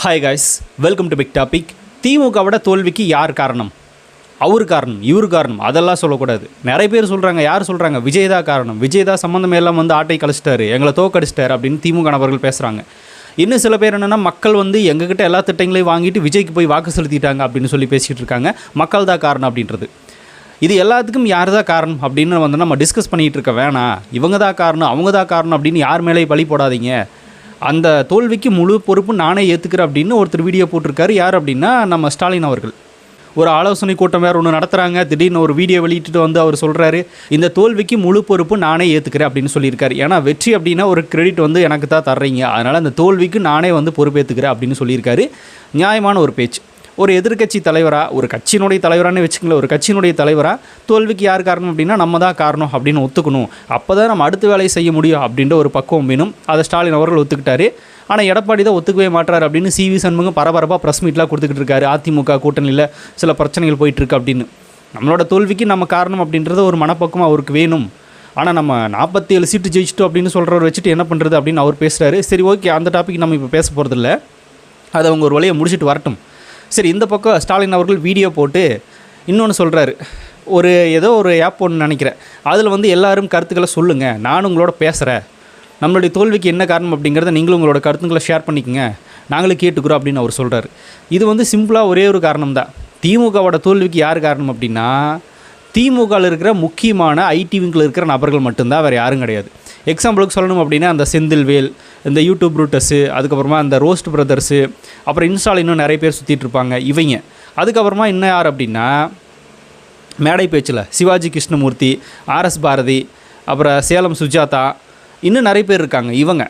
Hi guys, welcome to big topic. திமுகவோட தோல்விக்கு யார் காரணம்? அவர் காரணம், இவர் காரணம், அதெல்லாம் சொல்லக்கூடாது. நிறைய பேர் சொல்கிறாங்க. யார் சொல்கிறாங்க? விஜய் தான் காரணம். விஜய் தான் சம்மந்தம் எல்லாம் ஆட்டை கழிச்சிட்டாரு, எங்களை தோக்கடிச்சிட்டாரு அப்படின்னு திமுக நபர்கள் பேசுகிறாங்க. இன்னும் சில பேர் என்னென்னா, மக்கள் எங்ககிட்ட எல்லா திட்டங்களையும் வாங்கிட்டு விஜய்க்கு போய் வாக்கு செலுத்திட்டாங்க அப்படின்னு சொல்லி பேசிகிட்டு இருக்காங்க. மக்கள் தான் காரணம் அப்படின்றது. இது எல்லாத்துக்கும் யார் தான் காரணம் அப்படின்னு நம்ம டிஸ்கஸ் பண்ணிகிட்டு இருக்க வேணாம். இவங்க தான் காரணம், அவங்க தான் காரணம் அப்படின்னு யார் மேலே பழி போடாதீங்க. அந்த தோல்விக்கு முழு பொறுப்பு நானே ஏற்றுக்கிறேன் அப்படின்னு ஒருத்தர் வீடியோ போட்டிருக்காரு. யார் அப்படின்னா நம்ம ஸ்டாலின் அவர்கள். ஒரு ஆலோசனை கூட்டம் வேறு ஒன்று நடத்துகிறாங்க. திடீர்னு ஒரு வீடியோ வெளியிட்டு அவர் சொல்கிறாரு, இந்த தோல்விக்கு முழு பொறுப்பு நானே ஏற்றுக்கிறேன் அப்படின்னு சொல்லியிருக்காரு. ஏன்னா வெற்றி அப்படின்னா ஒரு கிரெடிட் எனக்கு தான் தர்றீங்க, அதனால் அந்த தோல்விக்கு நானே பொறுப்பேற்றுக்கிறேன் அப்படின்னு சொல்லியிருக்காரு. நியாயமான ஒரு பேச்சு. ஒரு எதிர்க்கட்சி தலைவராக, ஒரு கட்சியினுடைய தலைவரானே வச்சுக்கல, ஒரு கட்சியினுடைய தலைவராக தோல்விக்கு யார் காரணம் அப்படின்னா நம்ம தான் காரணம் அப்படின்னு ஒத்துக்கணும். அப்போ தான் நம்ம அடுத்த வேலையை செய்ய முடியும் அப்படின்ற ஒரு பக்குவம் வேணும். அதை ஸ்டாலின் அவர்கள் ஒத்துக்கிட்டாரு. ஆனால் எடப்பாடி தான் ஒத்துக்கவே மாட்டார் அப்படின்னு சிவி சண்முகம் பரபரப்பாக ப்ரெஸ் மீட்லாம் கொடுத்துக்கிட்டு இருக்காரு. அதிமுக கூட்டணியில் சில பிரச்சனைகள் போயிட்டுருக்கு அப்படின்னு. நம்மளோட தோல்விக்கு நம்ம காரணம் அப்படின்றத ஒரு மனப்பக்குவம் அவருக்கு வேணும். ஆனால் நம்ம 47 சீட்டு ஜெயிச்சிட்டோம் அப்படின்னு சொல்கிறவர் வச்சுட்டு என்ன பண்ணுறது அப்படின்னு அவர் பேசுகிறாரு. சரி, ஓகே, அந்த டாபிக் நம்ம இப்போ பேச போகிறதில்ல. அதை அவங்க ஒரு வழியை முடிச்சுட்டு வரட்டும். சரி, இந்த பக்கம் ஸ்டாலின் அவர்கள் வீடியோ போட்டு இன்னொன்று சொல்கிறாரு. ஏதோ ஒரு ஆப் ஒன்று நினைக்கிறேன். அதில் எல்லாரும் கருத்துக்களை சொல்லுங்கள், நானும் உங்களோட பேசுகிறேன், நம்மளுடைய தோல்விக்கு என்ன காரணம் அப்படிங்கிறத நீங்களும் உங்களோட கருத்துக்களை ஷேர் பண்ணிக்கோங்க, நாங்களும் கேட்டுக்கிறோம் அப்படின்னு அவர் சொல்கிறார். இது சிம்பிளாக ஒரே ஒரு காரணம் தான். திமுகவோட தோல்விக்கு யார் காரணம் அப்படின்னா திமுகவில் இருக்கிற முக்கியமான ஐடி விங்கில் இருக்கிற நபர்கள் மட்டும்தான், வேறு யாரும் கிடையாது. எக்ஸாம்பிளுக்கு சொல்லணும் அப்படின்னா அந்த செந்தில்வேல், இந்த யூடியூப் ரூட்டர்ஸு, அதுக்கப்புறமா இந்த ரோஸ்ட் பிரதர்ஸு, அப்புறம் இன்ஸ்டால் இன்னும் நிறைய பேர் சுற்றிட்டு இருப்பாங்க இவங்க. அதுக்கப்புறமா இன்னும் யார் அப்படின்னா மேடை பேச்சில் சிவாஜி கிருஷ்ணமூர்த்தி, ஆர்எஸ் பாரதி, அப்புறம் சேலம் சுஜாதா, இன்னும் நிறைய பேர் இருக்காங்க. இவங்க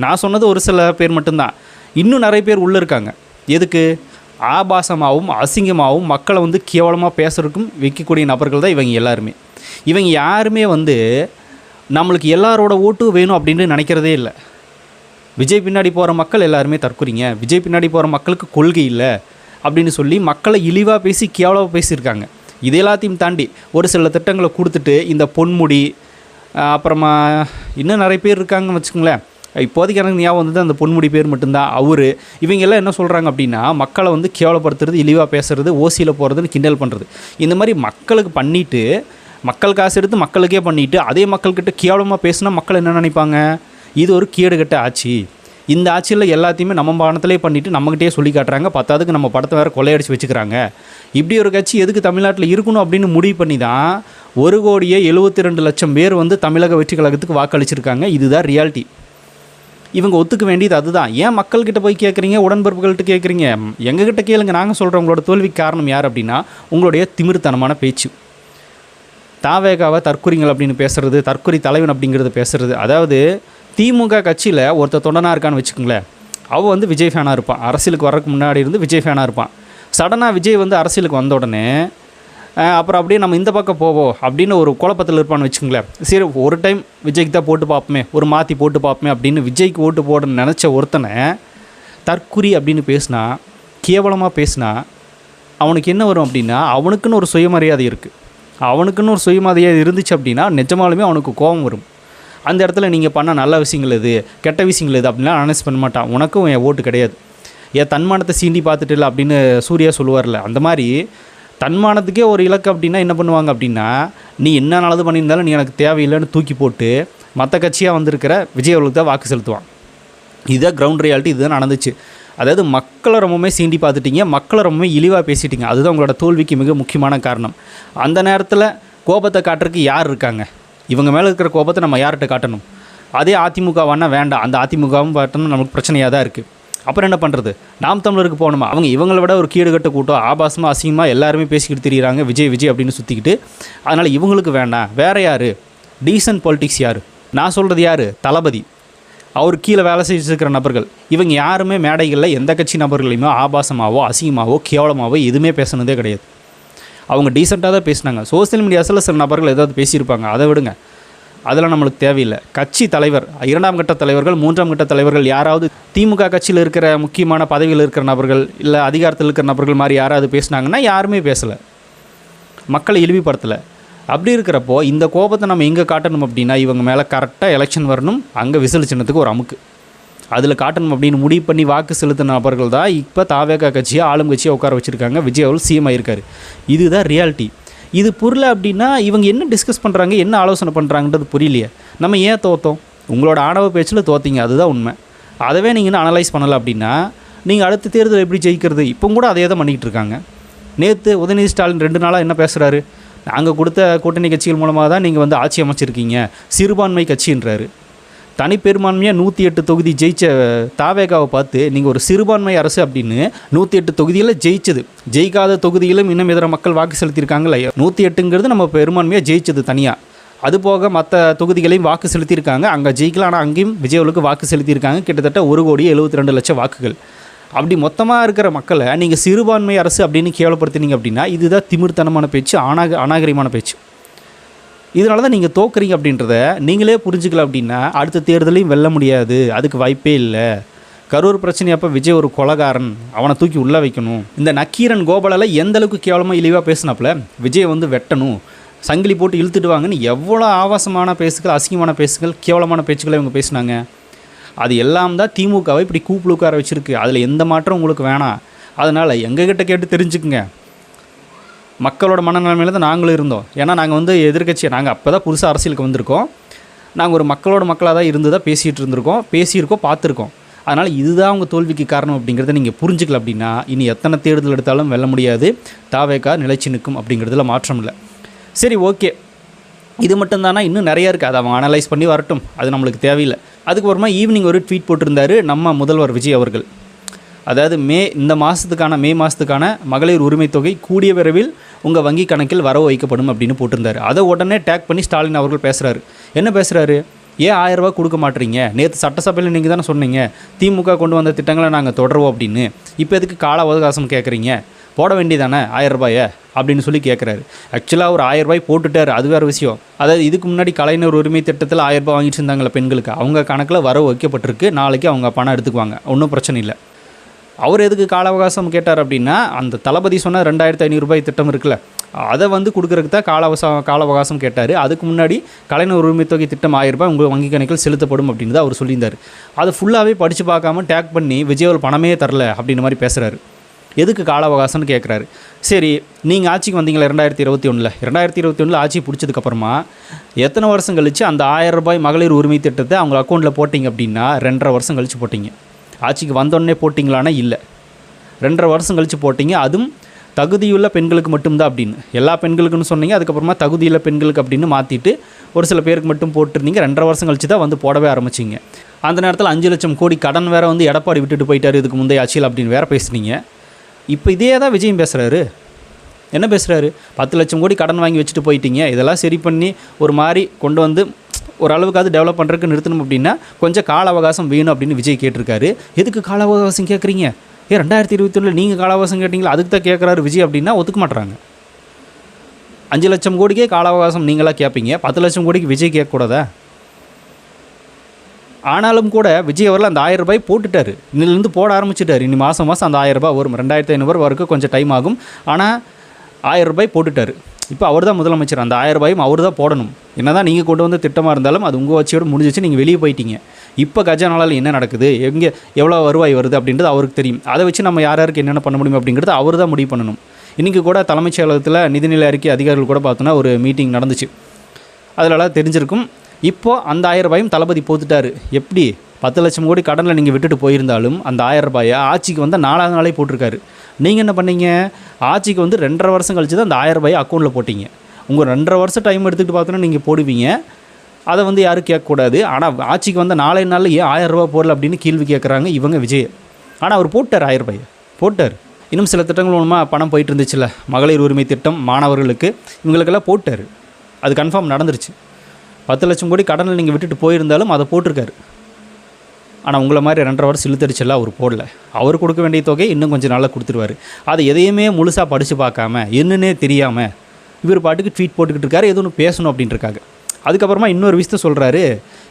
நான் சொன்னது ஒரு சில பேர் மட்டும்தான். இன்னும் நிறைய பேர் உள்ளே இருக்காங்க. எதுக்கு? ஆபாசமாகவும் அசிங்கமாகவும் மக்களை கேவலமாக பேசுறதுக்கும் வைக்கக்கூடிய நபர்கள் தான் இவங்க எல்லாருமே. இவங்க யாருமே நம்மளுக்கு எல்லாரோட ஓட்டு வேணும் அப்படின்னு நினைக்கிறதே இல்லை. விஜய் பின்னாடி போகிற மக்கள் எல்லாருமே தற்குறிங்க, விஜய் பின்னாடி போகிற மக்களுக்கு கொள்கை இல்லை அப்படின்னு சொல்லி மக்களை இழிவாக பேசி கேவலமாக பேசியிருக்காங்க. இது எல்லாத்தையும் தாண்டி ஒரு சில திட்டங்களை கொடுத்துட்டு இந்த பொன்முடி, அப்புறமா இன்னும் நிறைய பேர் இருக்காங்கன்னு வச்சுக்கோங்களேன். இப்போதைக்கு எனக்கு ஞாபகம் அந்த பொன்முடி பேர் மட்டும்தான். இவங்கெல்லாம் என்ன சொல்கிறாங்க அப்படின்னா மக்களை கேவலப்படுத்துறது, இழிவாக பேசுகிறது, ஓசியில் போகிறதுன்னு கிண்டல் பண்ணுறது. இந்த மாதிரி மக்களுக்கு பண்ணிவிட்டு, மக்கள் காசு எடுத்து மக்களுக்கே பண்ணிவிட்டு அதே மக்கள்கிட்ட கேவலமாக பேசினா மக்கள் என்ன நினைப்பாங்க? இது ஒரு கேடுகட்ட ஆட்சி. இந்த ஆட்சியில் எல்லாத்தையுமே நம்ம பணத்திலே பண்ணிவிட்டு நம்மகிட்டே சொல்லி காட்டுறாங்க. பத்தாவதுக்கு நம்ம படத்தை வேறு கொள்ளையடிச்சு வச்சுக்கிறாங்க. இப்படி ஒரு கட்சி எதுக்கு தமிழ்நாட்டில் இருக்கணும் அப்படின்னு முடிவு பண்ணி தான் 1,72,00,000 பேர் தமிழக வெற்றி கழகத்துக்கு வாக்களிச்சிருக்காங்க. இதுதான் ரியாலிட்டி. இவங்க ஒத்துக்க வேண்டியது அதுதான். ஏன் மக்கள்கிட்ட போய் கேட்குறீங்க, உடன்பிறப்புகள்கிட்ட கேட்குறீங்க? எங்ககிட்ட கேளுங்க, நாங்கள் சொல்கிறோம். உங்களோட தோல்விக்கு காரணம் யார் அப்படின்னா உங்களுடைய திமிர்த்தனமான பேச்சு. தாவேகாவை தற்குறிங்கள் அப்படின்னு பேசுகிறது, தற்குறி தலைவன் அப்படிங்கிறது பேசுகிறது. அதாவது திமுக கட்சியில் ஒருத்தர் தொண்டனாக இருக்கான்னு வச்சுக்கோங்களேன். அவள் விஜய் ஃபேனாக இருப்பான். அரசியலுக்கு வர்றதுக்கு முன்னாடி விஜய் ஃபேனாக இருப்பான். சடனாக விஜய் அரசியலுக்கு வந்த உடனே அப்புறம் அப்படியே நம்ம இந்த பக்கம் போவோம் அப்படின்னு ஒரு குழப்பத்தில் இருப்பான்னு வச்சுக்கோங்களேன். சரி, ஒரு டைம் விஜய்க்கு தான் போட்டு பார்ப்போமே, ஒரு மாற்றி போட்டு பார்ப்போமே அப்படின்னு விஜய்க்கு ஓட்டு போடணும்னு நினச்ச ஒருத்தனை தற்குறி அப்படின்னு பேசினா, கேவலமாக பேசினா அவனுக்கு என்ன வரும் அப்படின்னா அவனுக்குன்னு ஒரு சுயமரியாதை இருக்குது. அவனுக்குன்னு ஒரு சுயமரியாதை இருந்துச்சு அப்படின்னா நிஜமாலுமே அவனுக்கு கோபம் வரும். அந்த இடத்துல நீங்கள் பண்ண நல்ல விஷயங்கள் எது, கெட்ட விஷயங்கள் எது அப்படின்லாம் அனலைஸ் பண்ண மாட்டான். உனக்கும் என் ஓட்டு கிடையாது, என் தன்மானத்தை சீண்டி பார்த்துட்டு இல்லை அப்படின்னு சூர்யா சொல்லுவார்ல. அந்த மாதிரி தன்மானத்துக்கே ஒரு இலக்கு அப்படின்னா என்ன பண்ணுவாங்க அப்படின்னா, நீ என்ன நல்லது பண்ணியிருந்தாலும் நீ எனக்கு தேவையில்லைன்னு தூக்கி போட்டு மற்ற கட்சியாக வந்திருக்கிற விஜய் அவர்களுக்கு தான் வாக்கு செலுத்துவான். இதுதான் கிரவுண்ட் ரியாலிட்டி. இதுதான் நடந்துச்சு. அதாவது மக்களை ரொம்பவுமே சீண்டி பார்த்துட்டீங்க, மக்களை ரொம்பவே இழிவாக பேசிட்டீங்க. அதுதான் உங்களோட தோல்விக்கு மிக முக்கியமான காரணம். அந்த நேரத்தில் கோபத்தை காட்டுறதுக்கு யார் இருக்காங்க? இவங்க மேலே இருக்கிற கோபத்தை நம்ம யார்கிட்ட காட்டணும்? அதே அதிமுகவானா வேண்டாம், அந்த அதிமுகவும் பார்த்தோம்னா நமக்கு பிரச்சனையாக தான் இருக்குது. அப்புறம் என்ன பண்ணுறது? நாம் தமிழருக்கு போகணுமா? இவங்களை விட ஒரு கீடுகட்ட கூட்டம், ஆபாசமாக அசிங்கமாக எல்லாருமே பேசிக்கிட்டு தெரியுறாங்க விஜய் விஜய் அப்படின்னு சுற்றிக்கிட்டு. அதனால் இவங்களுக்கு வேண்டாம். வேறு யார்? டீசன்ட் பாலிட்டிக்ஸ் யார்? நான் சொல்கிறது யார்? தளபதி. அவர் கீழே வேலை செஞ்சுருக்கிற நபர்கள். இவங்க யாருமே மேடைகளில் எந்த கட்சி நபர்களையுமே ஆபாசமாகவோ அசிங்கமாகவோ கேவலமாகவோ எதுவுமே பேசுனதே கிடையாது. அவங்க டீசெண்டாக தான் பேசினாங்க. சோசியல் மீடியாஸில் சில நபர்கள் ஏதாவது பேசியிருப்பாங்க, அதை விடுங்க, அதெல்லாம் நம்மளுக்கு தேவையில்லை. கட்சி தலைவர், 2ஆம் கட்ட தலைவர்கள், 3ஆம் கட்ட தலைவர்கள் யாராவது திமுக கட்சியில் இருக்கிற முக்கியமான பதவியில் இருக்கிற நபர்கள் இல்லை அதிகாரத்தில் இருக்கிற நபர்கள் மாதிரி யாராவது பேசினாங்கன்னா யாருமே பேசலை, மக்களை இழிவுபடுத்தலை. அப்படி இருக்கிறப்போ இந்த கோபத்தை நம்ம எங்கே காட்டணும் அப்படின்னா இவங்க மேலே கரெக்டாக எலெக்ஷன் வரணும், அங்கே விசில் சின்னத்துக்கு ஒரு அமுக்கு. அதில் காட்டணும் அப்படின்னு முடிவு பண்ணி வாக்கு செலுத்தின நபர்கள் தான் இப்போ தாவேகா கட்சியை ஆளும் கட்சியை உட்கார வச்சுருக்காங்க. விஜய் அவர்கள் சிஎம் ஆயிருக்காரு. இதுதான் ரியாலிட்டி. இது புரியல அப்படின்னா இவங்க என்ன டிஸ்கஸ் பண்ணுறாங்க, என்ன ஆலோசனை பண்ணுறாங்கன்றது புரியலையே. நம்ம ஏன் தோற்றோம்? உங்களோட ஆணவ பேச்சில் தோற்றிங்க, அதுதான் உண்மை. அதவே நீங்கள் இன்னும் அனலைஸ் பண்ணலை அப்படின்னா நீங்கள் அடுத்த தேர்தல் எப்படி ஜெயிக்கிறது? இப்போ கூட அதே தான் பண்ணிக்கிட்டு இருக்காங்க. நேற்று உதயநிதி ஸ்டாலின் 2 நாளாக என்ன பேசுகிறாரு? நாங்கள் கொடுத்த கூட்டணி கட்சிகள் மூலமாக தான் நீங்கள் வந்து ஆட்சி அமைச்சிருக்கீங்க, சிறுபான்மை கட்சின்றாரு. தனிப்பெரும்பான்மையாக 108 தொகுதி ஜெயித்த தாவேகாவை பார்த்து நீங்கள் ஒரு சிறுபான்மை அரசு அப்படின்னு 108 தொகுதியில் ஜெயிச்சது, ஜெயிக்காத தொகுதியிலும் இன்னும் இதர மக்கள் வாக்கு செலுத்தியிருக்காங்களே. 108ங்கிறது நம்ம பெரும்பான்மையாக ஜெயிச்சது தனியாக. அதுபோக மற்ற தொகுதிகளையும் வாக்கு செலுத்தியிருக்காங்க. அங்கே ஜெயிக்கலாம், ஆனால் அங்கேயும் விஜய்களுக்கு வாக்கு செலுத்தியிருக்காங்க. கிட்டத்தட்ட 1,72,00,000 வாக்குகள். அப்படி மொத்தமாக இருக்கிற மக்களை நீங்கள் சிறுபான்மை அரசு அப்படின்னு கேவலப்படுத்தினீங்க அப்படின்னா இதுதான் திமிர்த்தனமான பேச்சு, அநாகரிகமான பேச்சு. இதனால தான் நீங்கள் தோக்குறீங்க அப்படின்றத நீங்களே புரிஞ்சுக்கல அப்படின்னா அடுத்த தேர்தலையும் வெல்ல முடியாது, அதுக்கு வாய்ப்பே இல்லை. கரூர் பிரச்சனை அப்போ விஜய் ஒரு கொலைகாரன், அவனை தூக்கி உள்ளே வைக்கணும். இந்த நக்கீரன் கோபாலால் எந்த அளவுக்கு கேவலமாக இழிவாக பேசினாப்புல விஜய் வந்து வெட்டணும், சங்கிலி போட்டு இழுத்துட்டு வாங்கன்னு எவ்வளோ ஆபாசமான பேச்சுகள், அசிங்கமான பேச்சுகள், கேவலமான பேச்சுக்களை இவங்க பேசினாங்க. அது எல்லாம் தான் திமுகவை இப்படி கூப்பிடுக்கார வச்சுருக்கு. அதில் எந்த மாற்றம் உங்களுக்கு வேணாம். அதனால் எங்ககிட்ட கேட்டு தெரிஞ்சுக்குங்க. மக்களோட மனநிலைமையில் தான் நாங்களும் இருந்தோம். ஏன்னா நாங்கள் வந்து எதிர்கட்சி, நாங்கள் அப்போ தான் புதுசாக அரசியலுக்கு வந்திருக்கோம். நாங்கள் ஒரு மக்களோட மக்களாக தான் இருந்து தான் பேசியிருக்கோம், பார்த்துருக்கோம். அதனால் இதுதான் அவங்க தோல்விக்கு காரணம் அப்படிங்கிறத நீங்கள் புரிஞ்சுக்கல அப்படின்னா இனி எத்தனை தேர்தல் எடுத்தாலும் வெல்ல முடியாது. தாவேகா நிலைச்சி நிற்கும் அப்படிங்கிறதுல மாற்றம் இல்லை. சரி, ஓகே, இது மட்டும்தானா? இன்னும் நிறையா இருக்குது. அதை அவன் அனலைஸ் பண்ணி வரட்டும், அது நம்மளுக்கு தேவையில்லை. அதுக்கப்புறமா ஈவினிங் ஒரு ட்வீட் போட்டிருந்தார் நம்ம முதல்வர் விஜய் அவர்கள். அதாவது மே மாதத்துக்கான மகளிர் உரிமை தொகை கூடிய விரைவில் உங்கள் வங்கி கணக்கில் வரவு வைக்கப்படும் அப்படின்னு போட்டிருந்தார். அதை உடனே டேக் பண்ணி ஸ்டாலின் அவர்கள் பேசுகிறாரு. என்ன பேசுகிறாரு? ஏன் 1000 ரூபா கொடுக்க மாட்டீங்க? நேற்று சட்டசபையில் நீங்கள் தானே சொன்னீங்க திமுக கொண்டு வந்த திட்டங்களை நாங்கள் தொடருவோம் அப்படின்னு. இப்போ எதுக்கு கால அவகாசம் கேட்குறீங்க? போட வேண்டியதானே 1000 ரூபாயை அப்படின்னு சொல்லி கேட்குறாரு. ஆக்சுவலாக ஒரு 1000 ரூபாய் போட்டுட்டார், அது வேறு விஷயம். அதாவது இதுக்கு முன்னாடி கலைஞர் உரிமை திட்டத்தில் 1000 ரூபாய் வாங்கிட்டு இருந்தாங்களே பெண்களுக்கு, அவங்க கணக்கில் வரவு வைக்கப்பட்டிருக்கு. நாளைக்கு அவங்க பணம் எடுத்துக்குவாங்க, ஒன்றும் பிரச்சனை இல்லை. அவர் எதுக்கு கால அவகாசம் கேட்டார் அப்படின்னா அந்த தளபதி சொன்ன 2500 ரூபாய் திட்டம் இருக்குல்ல, அதை வந்து கொடுக்குறதுக்கு தான் கால அவகாசம் கேட்டார். அதுக்கு முன்னாடி கலைஞர் உரிமை தொகை திட்டம் 1000 ரூபாய் உங்கள் வங்கி கணக்கில் செலுத்தப்படும் அப்படின்னு தான் அவர் சொல்லியிருந்தார். அதை ஃபுல்லாகவே படித்து பார்க்காம டேக் பண்ணி விஜய் பணமே தரல அப்படின்ற மாதிரி பேசுகிறாரு. எதுக்கு கால அவகாசம்னு கேட்குறாரு. சரி, நீங்கள் ஆட்சிக்கு வந்தீங்களா 2021 ஆட்சி பிடிச்சதுக்கப்புறமா எத்தனை வருஷம் கழித்து அந்த 1000 ரூபாய் மகளிர் உரிமை திட்டத்தை அவங்க அக்கௌண்ட்டில் போட்டிங்க அப்படின்னா 2.5 வருஷம் கழித்து போட்டிங்க. ஆட்சிக்கு வந்தோடனே போட்டிங்களானா இல்லை, 2.5 வருஷம் கழித்து போட்டிங்க. அதுவும் தகுதியுள்ள பெண்களுக்கு மட்டும்தான் அப்படின்னு, எல்லா பெண்களுக்குன்னு சொன்னீங்க. அதுக்கப்புறமா தகுதியுள்ள பெண்களுக்கு அப்படின்னு மாற்றிட்டு ஒரு சில பேருக்கு மட்டும் போட்டிருந்தீங்க. 2.5 வருஷம் கழித்து தான் வந்து போடவே ஆரம்பிச்சிங்க. அந்த நேரத்தில் 5 லட்சம் கோடி கடன் வேறு வந்து எடப்பாடி விட்டுட்டு போயிட்டார் இதுக்கு முந்தைய ஆட்சியில் அப்படின்னு வேறு பேசுனீங்க. இப்போ இதே தான் விஜயம் பேசுகிறாரு. என்ன பேசுகிறாரு? 10 லட்சம் கோடி கடன் வாங்கி வச்சுட்டு போயிட்டீங்க, இதெல்லாம் சரி பண்ணி ஒரு மாதிரி கொண்டு வந்து ஓரளவுக்காவது டெவலப் பண்ணுறதுக்கு நிறுத்தணும் அப்படின்னா கொஞ்சம் கால அவகாசம் வேணும் அப்படின்னு விஜய் கேட்டிருக்காரு. எதுக்கு கால அவகாசம் கேட்குறீங்க? 2021 நீங்கள் கால அவகாசம் கேட்டிங்களா, அதுக்கு தான் கேட்குறாரு விஜய் அப்படின்னா ஒத்துக்க மாட்டுறாங்க. 5 லட்சம் கோடிக்கே கால அவகாசம் நீங்களாக கேட்பீங்க, 10 லட்சம் கோடிக்கு விஜய் கேட்கக்கூடாதா? ஆனாலும் கூட விஜய் அவர்கள் அந்த 1000 ரூபாய் போட்டுட்டார், இன்னிலேருந்து போட ஆரம்பிச்சிட்டார். இனி மாதம் அந்த 1000 ரூபாய் வரும். 2500 வரைக்கும் கொஞ்சம் டைம் ஆகும், ஆனால் 1000 ரூபாய் போட்டுட்டார். இப்போ அவர் தான் முதலமைச்சர், அந்த 1000 ரூபாயும் அவர் தான் போடணும். என்ன தான் நீங்கள் கொண்டு வந்த திட்டமாக இருந்தாலும் அது உங்கள் வச்சியோடு முடிஞ்சிச்சு, நீங்கள் வெளியே போயிட்டீங்க. இப்போ கஜானாவில் என்ன நடக்குது, எங்கே எவ்வளோ வருவாய் வருது அப்படின்றது அவருக்கு தெரியும். அதை வச்சு நம்ம யாருக்கு என்னென்ன பண்ண முடியும் அப்படிங்கிறது அவர் தான் முடிவு பண்ணணும். இன்றைக்கி கூட தலைமைச் செயலகத்தில் நிதிநிலை அறிக்கை அதிகாரிகள் கூட பார்த்தோன்னா ஒரு மீட்டிங் நடந்துச்சு, அதிலலாம் தெரிஞ்சிருக்கும். இப்போது அந்த 1000 ரூபாயும் தளபதி போட்டுட்டார். எப்படி 10 லட்சம் கோடி கடனில் நீங்கள் விட்டுட்டு போயிருந்தாலும் அந்த 1000 ரூபாயை ஆட்சிக்கு வந்து 4ஆவது நாளே போட்டிருக்காரு. நீங்கள் என்ன பண்ணீங்க? ஆட்சிக்கு வந்து 2.5 வருஷம் கழிச்சு தான் அந்த 1000 ரூபாயை அக்கௌண்ட்டில் போட்டிங்க. உங்கள் 2.5 வருஷம் டைம் எடுத்துகிட்டு பார்த்தோன்னா நீங்கள் போடுவீங்க, அதை வந்து யாரும் கேட்கக்கூடாது. ஆனால் ஆட்சிக்கு வந்து 4 நாளில் ஏன் 1000 ரூபா போடல அப்படின்னு கேள்வி கேட்குறாங்க இவங்க விஜய். ஆனால் அவர் போட்டார், 1000 ரூபாயை போட்டார். இன்னும் சில திட்டங்கள் மூலமாக பணம் போயிட்டு இருந்துச்சுல்ல, மகளிர் உரிமை திட்டம், மாணவர்களுக்கு, இவங்களுக்கெல்லாம் போட்டார். அது கன்ஃபார்ம் நடந்துருச்சு. 10 லட்சம் கோடி கடனில் நீங்கள் விட்டுட்டு போயிருந்தாலும் அதை போட்டிருக்காரு. ஆனால் உங்களை மாதிரி 2.5 வருஷம் இழுத்தடிச்செல்லாம் அவர் போடல. அவர் கொடுக்க வேண்டிய தொகை இன்னும் கொஞ்சம் நாளாக கொடுத்துருவார். அதை எதையுமே முழுசாக படித்து பார்க்காம என்னன்னே தெரியாமல் இவர் பாட்டுக்கு ட்வீட் போட்டுக்கிட்டு இருக்காரு, எது ஒன்று பேசணும் அப்படின்ட்டுருக்காங்க. அதுக்கப்புறமா இன்னொரு விஷயத்த சொல்கிறாரு,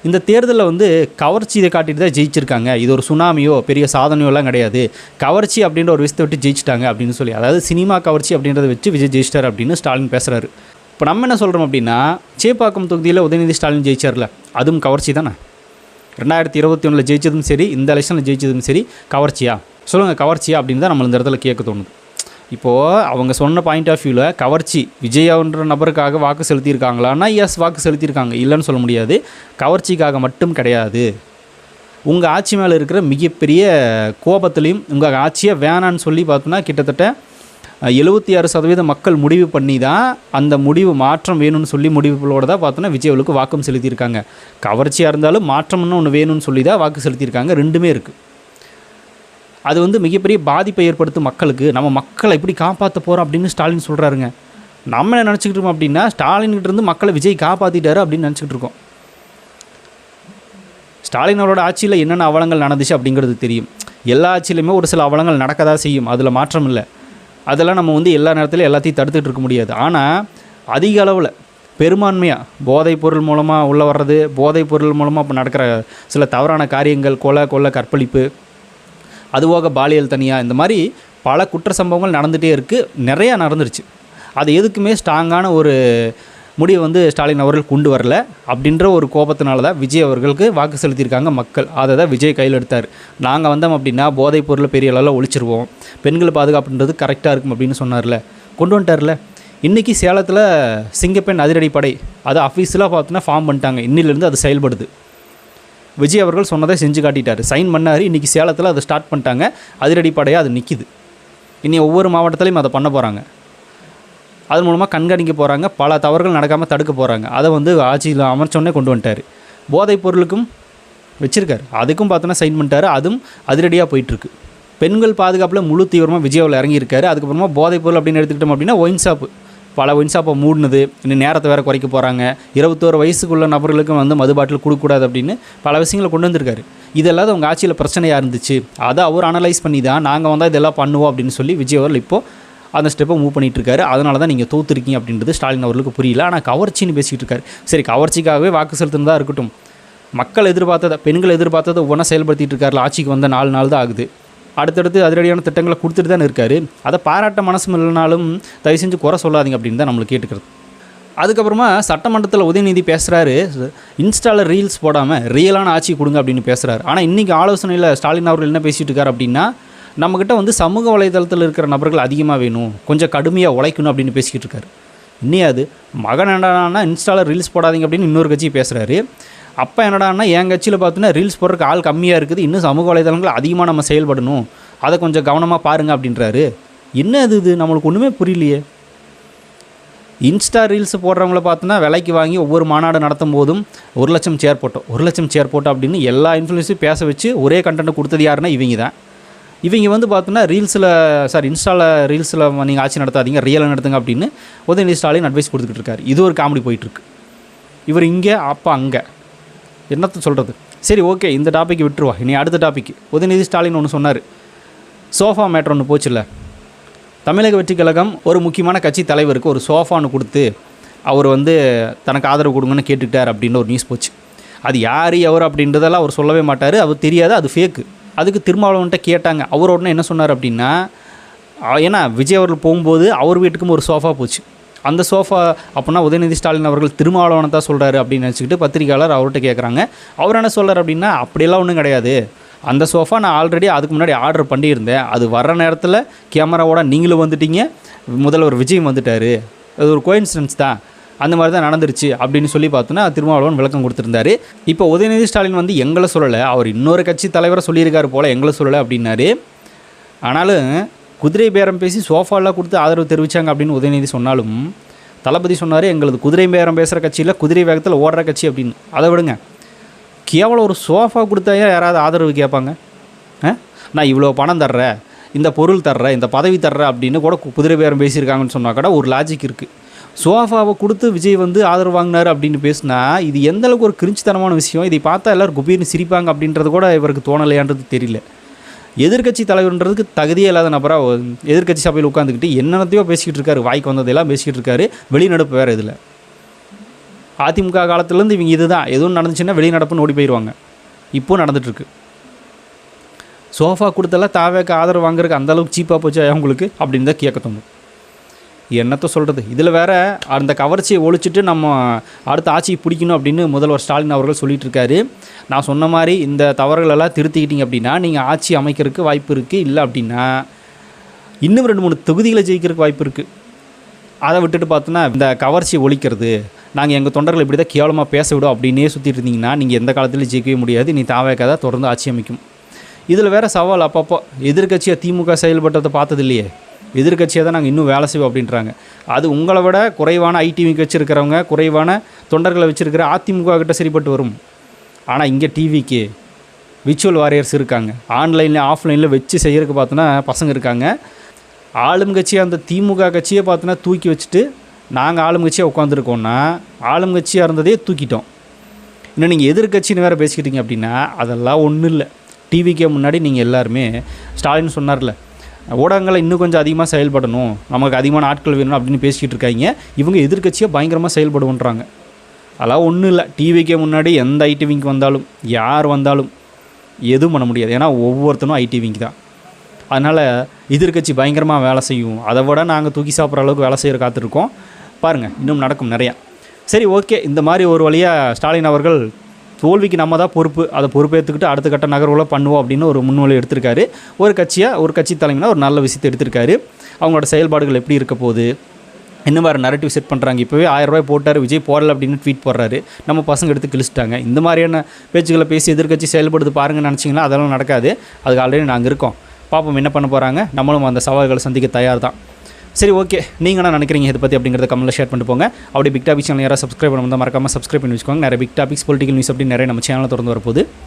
இந்த தேர்தலில் வந்து கவர்ச்சி இதை காட்டிட்டு தான் ஜெயிச்சிருக்காங்க, இது ஒரு சுனாமியோ பெரிய சாதனையோலாம் கிடையாது, கவர்ச்சி அப்படின்ற ஒரு விஷயத்தை விட்டு ஜெயிச்சிட்டாங்க அப்படின்னு சொல்லி, அதாவது சினிமா கவர்ச்சி அப்படின்றத வச்சு விஜய் ஜெயிச்சிட்டார் அப்படின்னு ஸ்டாலின் பேசுகிறாரு. இப்போ நம்ம என்ன சொல்கிறோம் அப்படின்னா, சேப்பாக்கம் தொகுதியில் உதயநிதி ஸ்டாலின் ஜெயிச்சார்ல, அதுவும் கவர்ச்சி தானே. 2021 ஜெயிச்சதும் சரி, இந்த எலெக்ஷனில் ஜெயிச்சதும் சரி, கவர்ச்சியா சொல்லுங்கள், கவர்ச்சியா அப்படின்னு தான் நம்ம இந்த இடத்துல கேட்க தோணுது. இப்போது அவங்க சொன்ன பாயிண்ட் ஆஃப் வியூவில் கவர்ச்சி விஜயன்ற நபருக்காக வாக்கு செலுத்தியிருக்காங்களான்னா எஸ், வாக்கு செலுத்தியிருக்காங்க, இல்லைன்னு சொல்ல முடியாது. கவர்ச்சிக்காக மட்டும் கிடையாது. உங்கள் ஆட்சி மேலே இருக்கிற மிகப்பெரிய கோபத்துலேயும் உங்கள் ஆட்சியை வேணான்னு சொல்லி பார்த்தோன்னா கிட்டத்தட்ட 76% மக்கள் முடிவு பண்ணி தான் அந்த முடிவு மாற்றம் வேணும்னு சொல்லி முடிவுகளோடு தான் பார்த்தோன்னா விஜய்களுக்கு வாக்கும் செலுத்தியிருக்காங்க. கவர்ச்சியாக இருந்தாலும் மாற்றம்னு ஒன்று வேணும்னு சொல்லி தான் வாக்கு செலுத்தியிருக்காங்க. ரெண்டுமே இருக்குது. அது வந்து மிகப்பெரிய பாதிப்பை ஏற்படுத்தும் மக்களுக்கு. நம்ம மக்களை எப்படி காப்பாற்ற போகிறோம் அப்படின்னு ஸ்டாலின் சொல்கிறாருங்க. நம்ம என்ன நினச்சிக்கிட்டு இருக்கோம் அப்படின்னா, ஸ்டாலின்கிட்ட இருந்து மக்களை விஜய் காப்பாற்றிட்டாரு அப்படின்னு நினச்சிக்கிட்டு இருக்கோம். ஸ்டாலின் அவரோட ஆட்சியில் என்னென்ன அவலங்கள் நடந்துச்சு அப்படிங்கிறது தெரியும். எல்லா ஆட்சியிலையுமே ஒரு சில அவலங்கள் நடக்க தான் செய்யும், அதில் மாற்றம் இல்லை. அதெல்லாம் நம்ம வந்து எல்லா நேரத்துலையும் எல்லாத்தையும் தடுத்துட்டு இருக்க முடியாது. ஆனால் அதிக அளவில் பெரும்பான்மையாக போதைப் பொருள் மூலமாக உள்ளே வர்றது, போதைப் பொருள் மூலமாக இப்போ நடக்கிற சில தவறான காரியங்கள், கொலை, கற்பழிப்பு, அதுவாக பாலியல் தனியாக, இந்த மாதிரி பல குற்ற சம்பவங்கள் நடந்துகிட்டே இருக்குது. நிறையா நடந்துருச்சு. அது எதுக்குமே ஸ்ட்ராங்கான ஒரு முடிவை வந்து ஸ்டாலின் அவர்கள் கொண்டு வரல. அப்படின்ற ஒரு கோபத்தினால தான் விஜய் அவர்களுக்கு வாக்கு செலுத்தியிருக்காங்க மக்கள். அதை தான் விஜய் கையில் எடுத்தார். நாங்கள் வந்தோம் அப்படின்னா போதைப் பொருளை பெரிய அளவில் ஒழிச்சிருவோம், பெண்கள் பாதுகாப்புன்றது கரெக்டாக இருக்கும் அப்படின்னு சொன்னார்ல, கொண்டு வந்துட்டார்ல. இன்றைக்கி சேலத்தில் சிங்கப்பெண் அதிரடிப்படை அது அஃபீஷியலாக பார்த்தோன்னா ஃபார்ம் பண்ணிட்டாங்க. இன்னிலேருந்து அது செயல்படுது. விஜய் அவர்கள் சொன்னதை செஞ்சு காட்டிட்டார், சைன் பண்ணார். இன்றைக்கி சேலத்தில் அதை ஸ்டார்ட் பண்ணிட்டாங்க. அதிரடிப்படையாக அது நிற்கிது. இனி ஒவ்வொரு மாவட்டத்துலையும் அதை பண்ண போகிறாங்க. அது மூலமாக கண்காணிக்க போகிறாங்க. பல தவறுகள் நடக்காமல் தடுக்க போகிறாங்க. அதை வந்து ஆட்சியில் அமைச்சோன்னே கொண்டு வந்துட்டார். போதைப் பொருளுக்கும் வச்சுருக்காரு, அதுக்கும் பார்த்தோன்னா சைன் பண்ணிட்டார். அதுவும் அதிரடியாக போயிட்டுருக்கு. பெண்கள் பாதுகாப்பில் முழு தீவிரமாக விஜயாவில் இறங்கியிருக்காரு. அதுக்கப்புறமா போதைப் பொருள் அப்படின்னு எடுத்துக்கிட்டோம் அப்படின்னா ஒயின் ஷாப்பு, பல ஒயின் ஷாப்பை மூடினது, இன்னும் நேரத்தை வேறு குறைக்க போகிறாங்க. 21 வயசுக்குள்ள நபர்களுக்கும் வந்து மது பாட்டில் கொடுக்கக்கூடாது அப்படின்னு பல விஷயங்களை கொண்டு வந்திருக்காரு. இதெல்லாம் உங்கள் ஆட்சியில் பிரச்சனையாக இருந்துச்சு, அதை அவர் அனலைஸ் பண்ணி தான் நாங்கள் வந்தால் இதெல்லாம் பண்ணுவோம் அப்படின்னு சொல்லி விஜய் அவர்கள் இப்போது அந்த ஸ்டெப்பை மூவ் பண்ணிகிட்ருக்காரு. அதனால தான் நீங்கள் தோற்றுருக்கீங்க அப்படின்றது ஸ்டாலின் அவர்களுக்கு புரியல. ஆனால் கவர்ச்சின்னு பேசிகிட்டு இருக்காரு. சரி, கவர்ச்சிக்காகவே வாக்கு செலுத்துனதாக இருக்கட்டும். மக்கள் எதிர்பார்த்ததை, பெண்கள் எதிர்பார்த்ததை ஒவ்வொன்றா செயல்படுத்திகிட்டு இருக்காரு. ஆட்சிக்கு வந்த 4 நாள் தான் ஆகுது. அடுத்தடுத்து அதிரடியான திட்டங்களை கொடுத்துட்டு தான் இருக்காரு. அதை பாராட்ட மனசும் இல்லைனாலும் தயவு செஞ்சு குறை சொல்லாதீங்க அப்படின்னு தான் நம்மளுக்கு கேட்டுக்கிறது. அதுக்கப்புறமா சட்டமன்றத்தில் உதயநிதி பேசுகிறாரு, இன்ஸ்டாவில் ரீல்ஸ் போடாமல் ரியலான ஆட்சி கொடுங்க அப்படின்னு பேசுகிறாரு. ஆனால் இன்றைக்கி ஆலோசனையில் ஸ்டாலின் அவர்கள் என்ன பேசிகிட்டு இருக்காரு அப்படின்னா, நம்மக்கிட்ட வந்து சமூக வலைதளத்தில் இருக்கிற நபர்கள் அதிகமாக வேணும், கொஞ்சம் கடுமையாக உழைக்கணும் அப்படின்னு பேசிக்கிட்டு இருக்காரு. இன்னும் அது மகன் என்னடானா இன்ஸ்டாவில் ரீல்ஸ் போடாதீங்க அப்படின்னு இன்னொரு கட்சி பேசுகிறாரு. அப்போ என்னடான்னா என் கட்சியில் பார்த்தோன்னா ரீல்ஸ் போடுறதுக்கு ஆள் கம்மியாக இருக்குது, இன்னும் சமூக வலைதளங்கள் அதிகமாக நம்ம செயல்படணும், அதை கொஞ்சம் கவனமாக பாருங்கள் அப்படின்றாரு. என்ன இது நம்மளுக்கு ஒன்றுமே புரியலையே. இன்ஸ்டா ரீல்ஸ் போடுறவங்கள பார்த்தோன்னா விலைக்கு வாங்கி ஒவ்வொரு மாநாடு நடத்தும் போதும் 1 லட்சம் சேர் போட்டோம், 1 லட்சம் சேர் போட்டோம் அப்படின்னு எல்லா இன்ஃப்ளூயன்ஸையும் பேச வச்சு ஒரே கண்டென்ட் கொடுத்தது யாருன்னா இவங்க தான். இவங்க வந்து பார்த்தோன்னா இன்ஸ்டாவில் ரீல்ஸில் நீங்கள் ஆட்சி நடத்தாதீங்க, ரியலாக நடத்துங்க அப்படின்னு உதயநிதி ஸ்டாலின் அட்வைஸ் கொடுத்துக்கிட்டு இருக்காரு. இது ஒரு காமெடி போயிட்டுருக்கு. இவர் இங்கே அப்போ அங்கே என்னத்தை சொல்கிறது. சரி, ஓகே, இந்த டாப்பிக் விட்டுருவா. இனி அடுத்த டாபிக். உதயநிதி ஸ்டாலின் ஒன்று சொன்னார். சோஃபா மேட்ரு ஒன்று போச்சுல்ல, தமிழக வெற்றி கழகம் ஒரு முக்கியமான கட்சி தலைவருக்கு ஒரு சோஃபான்னு கொடுத்து அவர் வந்து தனக்கு ஆதரவு கொடுங்கன்னு கேட்டுக்கிட்டார் அப்படின்னு ஒரு நியூஸ் போச்சு. அது யார் எவர் அப்படின்றதெல்லாம் அவர் சொல்லவே மாட்டார், அவர் தெரியாது, அது ஃபேக்கு. அதுக்கு திருமாவளவன்ட்ட கேட்டாங்க. அவர் உடனே என்ன சொன்னார் அப்படின்னா, ஏன்னா விஜய் அவர்கள் போகும்போது அவர் வீட்டுக்கும் ஒரு சோஃபா போச்சு. அந்த சோஃபா அப்படின்னா உதயநிதி ஸ்டாலின் அவர்கள் திருமாவளவனை தான் சொல்கிறாரு அப்படின்னு நினச்சிக்கிட்டு பத்திரிகையாளர் அவர்கிட்ட கேட்குறாங்க. அவர் என்ன சொல்கிறார் அப்படின்னா, அப்படியெல்லாம் ஒன்றும் கிடையாது, அந்த சோஃபா நான் ஆல்ரெடி அதுக்கு முன்னாடி ஆர்டர் பண்ணியிருந்தேன், அது வர்ற நேரத்தில் கேமராவோட நீங்களும் வந்துட்டீங்க, முதல்வர் விஜயும் வந்துட்டார், அது ஒரு கோயின்சிடன்ஸ் தான், அந்த மாதிரி தான் நடந்துருச்சு அப்படின்னு சொல்லி பார்த்தோன்னா திருமாவளவன் விளக்கம் கொடுத்துருந்தாரு. இப்போ உதயநிதி ஸ்டாலின் வந்து எங்களை சொல்லலை, அவர் இன்னொரு கட்சி தலைவரை சொல்லியிருக்காரு போல், எங்களை சொல்லலை அப்படின்னாரு. ஆனாலும் குதிரை பேரம் பேசி சோஃபாலாம் கொடுத்து ஆதரவு தெரிவித்தாங்க அப்படின்னு உதயநிதி சொன்னாலும், தளபதி சொன்னார் எங்களது குதிரை பேரம் பேசுகிற கட்சியில் குதிரை வேகத்தில் ஓடுற கட்சி அப்படின்னு. அதை விடுங்க, கேவலம் ஒரு சோஃபா கொடுத்தாயா யாராவது ஆதரவு கேட்பாங்க? நான் இவ்வளோ பணம் தர்றேன், இந்த பொருள் தர்றேன், இந்த பதவி தர்றேன் அப்படின்னு கூட குதிரை பேரம் பேசியிருக்காங்கன்னு சொன்னால் கூட ஒரு லாஜிக் இருக்குது. சோஃபாவை கொடுத்து விஜய் வந்து ஆதரவு வாங்கினார் அப்படின்னு பேசினா இது எந்தளவுக்கு ஒரு கிரிஞ்சித்தனமான விஷயம். இதை பார்த்தா எல்லோரும் குபீர்னு சிரிப்பாங்க அப்படின்றது கூட இவருக்கு தோணலையான்றது தெரியல. எதிர்கட்சி தலைவர்ன்றதுக்கு தகுதியே இல்லாத நபராக எதிர்கட்சி சபையில் உட்காந்துக்கிட்டு என்னென்னத்தையோ பேசிக்கிட்டு இருக்காரு, வாய்க்கு வந்ததெல்லாம் பேசிக்கிட்டு இருக்காரு. வெளிநடப்பு வேறு இதில். அதிமுக காலத்துலேருந்து இவங்க இதுதான், எதுவும் நடந்துச்சுன்னா வெளிநடப்புன்னு ஓடி போயிடுவாங்க. இப்போது நடந்துகிட்ருக்கு. சோஃபா கொடுத்தெல்லாம் தாவேக்கு ஆதரவு வாங்குறதுக்கு அந்தளவுக்கு சீப்பாக போச்சு அவங்களுக்கு அப்படின்னு தான் கேட்க தோணும். என்னத்த சொல்கிறது. இதில் வேறு அந்த கவர்ச்சியை ஒழிச்சிட்டு நம்ம அடுத்த ஆட்சியை பிடிக்கணும் அப்படின்னு முதல்வர் ஸ்டாலின் அவர்கள் சொல்லிகிட்டு இருக்காரு. நான் சொன்ன மாதிரி இந்த தவறுகளெல்லாம் திருத்திக்கிட்டீங்க அப்படின்னா நீங்கள் ஆட்சி அமைக்கிறதுக்கு வாய்ப்பு இருக்குது. இல்லை அப்படின்னா இன்னும் 2-3 தொகுதிகளை ஜெயிக்கிறதுக்கு வாய்ப்பு இருக்குது. அதை விட்டுட்டு பார்த்தோன்னா இந்த கவர்ச்சியை ஒழிக்கிறது, நாங்கள் எங்கள் தொண்டர்கள் இப்படி தான் கேவலமாக பேச விடும் அப்படின்னே சுற்றிட்டு இருந்தீங்கன்னா நீங்கள் எந்த காலத்துலையும் ஜெயிக்கவே முடியாது. நீ தாவேக்காக தான் தொடர்ந்து ஆட்சி அமைக்கும். இதில் வேறு சவால் அப்பப்போ எதிர்க்கட்சியாக திமுக செயல்பட்டதை பார்த்தது இல்லையே. எதிர்க்கட்சியாக தான் நாங்கள் இன்னும் வேலை செய்வோம் அப்படின்றாங்க. அது உங்களை விட குறைவான ஐடிவிக்கு வச்சுருக்கிறவங்க, குறைவான தொண்டர்களை வச்சுருக்கிற அதிமுக கிட்ட சரிப்பட்டு வரும். ஆனால் இங்கே டிவிக்கு விர்ச்சுவல் வாரியர்ஸ் இருக்காங்க. ஆன்லைனில் ஆஃப்லைனில் வச்சு செய்கிறதுக்கு பார்த்தோன்னா பசங்க இருக்காங்க. ஆளும் கட்சியாக அந்த திமுக கட்சியை பார்த்தோன்னா தூக்கி வச்சுட்டு நாங்கள் ஆளும் கட்சியாக உட்காந்துருக்கோன்னா ஆளும் கட்சியாக இருந்ததே தூக்கிட்டோம். இன்னும் நீங்கள் எதிர்கட்சின்னு வேறு பேசிக்கிட்டீங்க அப்படின்னா அதெல்லாம் ஒன்றும் இல்லை. டிவிக்கே முன்னாடி நீங்கள் எல்லாருமே ஸ்டாலின் சொன்னார்ல, ஊடகங்களை இன்னும் கொஞ்சம் அதிகமாக செயல்படணும், நமக்கு அதிகமான ஆட்கள் வேணும் அப்படின்னு பேசிக்கிட்டு இருக்காங்க. இவங்க எதிர்கட்சியாக பயங்கரமாக செயல்படுவோன்றாங்க. அதெல்லாம் ஒன்றும் இல்லை. டிவிக்கே முன்னாடி எந்த ஐடி விங்க் வந்தாலும் யார் வந்தாலும் எதுவும் பண்ண முடியாது. ஏன்னா ஒவ்வொருத்தனும் ஐடி விங்க் தான். அதனால் எதிர்கட்சி பயங்கரமாக வேலை செய்யும். அதை விட நாங்கள் தூக்கி சாப்பிட்ற அளவுக்கு வேலை செய்கிற காத்திருக்கோம். பாருங்கள், இன்னும் நடக்கும் நிறையா. சரி, ஓகே. இந்த மாதிரி ஒரு வழியாக ஸ்டாலின் அவர்கள் தோல்விக்கு நம்ம தான் பொறுப்பு, அதை பொறுப்பேற்றுக்கிட்டு அடுத்த கட்ட நகர்வுகளை பண்ணுவோம் அப்படின்னு ஒரு முன்மொழி எடுத்திருக்காரு. ஒரு கட்சி தலைமைனா ஒரு நல்ல விஷயத்தை எடுத்திருக்காரு. அவங்களோட செயல்பாடுகள் எப்படி இருக்க போகுது, இன்னும் வேறு நரேட்டிவ் செட் பண்ணுறாங்க. இப்போவே 1000 ரூபாய் போட்டார், விஜய் போடலை அப்படின்னு ட்வீட் போடுறாரு. நம்ம பசங்க எடுத்து கிழிச்சிட்டாங்க. இந்த மாதிரியான பேச்சுக்களை பேசி எதிர்கட்சி செயல்படுது பாருங்கன்னு நினச்சிங்கன்னா அதெல்லாம் நடக்காது. அதுக்கு ஆல்ரெடி நாங்கள் இருக்கோம். பார்ப்போம் என்ன பண்ண போகிறாங்க. நம்மளும் அந்த சவால்களை சந்திக்க தயார் தான். சரி, ஓகே. நீங்கள் என்ன நினைக்கிறீங்க இதை பற்றி அப்படிங்கிறத கமெண்ட்டில் ஷேர் பண்ணிட்டு போங்க. அப்படியே பிக் டாபிக்ஸ் சேனல் யாராவது சப்ஸ்கிரைப் பண்ண மறக்காமல் சப்ஸ்கிரைப் பண்ணி வச்சுக்கோங்க. நிறைய பிக் டாபிக்ஸ், பொலிட்டிக்கல் நியூஸ் அப்படின்னு நிறைய நம்ம சேனலில் திறந்து வரப்போகுது.